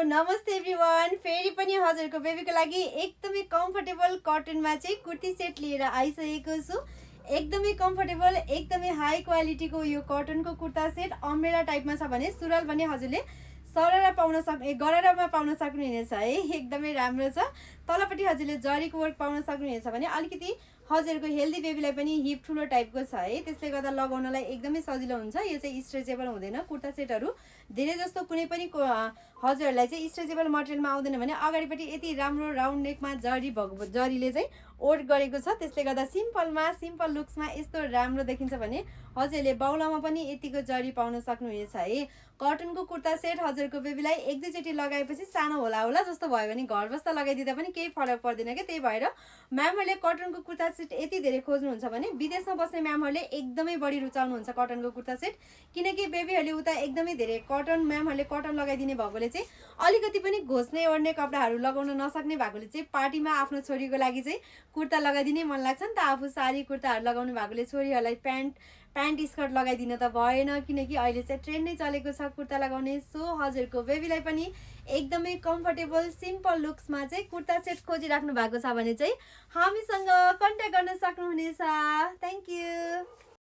नमस्ते एभ्रिवान। फेरि पनि हजुरको बेबीको लागि एकदमै कम्फर्टेबल कटनमा चाहिँ कुर्ती सेट लिएर आइसकेको छु। एकदमै कम्फर्टेबल, एकदमै हाई क्वालिटीको यो कटनको कुर्ता सेट अम्ब्रेला टाइपमा छ भने सुरुवाल पनि हजुरले सरर पाउन सक्ने गरारामा पाउन सक्नुहुनेछ है। एकदमै राम्रो छ। तलपट्टि हजुरले जरीको वर्क पाउन सक्नुहुनेछ भने अलिकति हजुरको हेल्दी बेबीलाई पनि हिप ठुलो टाइपको छ है, त्यसले गर्दा लगाउनलाई एकदमै सजिलो हुन्छ। यो चाहिँ स्ट्रेचेबल हुँदैन। कुर्ता सेटहरू धेरै जस्तो कुनै पनि हजुरहरूलाई चाहिँ स्ट्रेचेबल मटेरियलमा आउँदैन भने अगाडिपट्टि यति राम्रो राउन्ड नेकमा जरीले चाहिँ ओट गरेको छ, त्यसले गर्दा सिम्पल लुक्समा यस्तो राम्रो देखिन्छ भने हजुरले बाउलामा पनि यतिको जरी पाउन सक्नुहुनेछ है। कटनको कुर्ता सेट हजुरको बेबीलाई एक दुईचोटि लगाएपछि सानो होला जस्तो भयो भने घर बस्दा लगाइदिँदा पनि केही फरक पर्दैन क्या। त्यही भएर म्यामहरूले कटनको कुर्ता सेट यति धेरै खोज्नुहुन्छ भने विदेशमा बस्ने म्यामहरूले एकदमै बढी रुचाउनुहुन्छ कटनको कुर्ता सेट, किनकि बेबीहरूले उता एकदमै धेरै कटन म्यामहरूले कटन लगाइदिने भएकोले चाहिँ अलिकति पनि घोच्ने ओर्ने कपडाहरू लगाउन नसक्ने भएकोले चाहिँ पार्टीमा आफ्नो छोरीको लागि चाहिँ कुर्ता लगाइदिने मन लाग्छ नि त। आफू साडी कुर्ताहरू लगाउनु भएकोले छोरीहरूलाई प्यान्ट स्कर्ट लगाइदिन त भएन, किनकि अहिले चाहिँ ट्रेन्ड नै चलेको छ कुर्ता लगाउने। सो हजुरको बेबीलाई पनि एकदमै कम्फर्टेबल सिम्पल लुक्समा चाहिँ कुर्ता सेट खोजिराख्नु भएको छ भने चाहिँ हामीसँग कन्ट्याक्ट गर्न सक्नुहुनेछ। Thank you.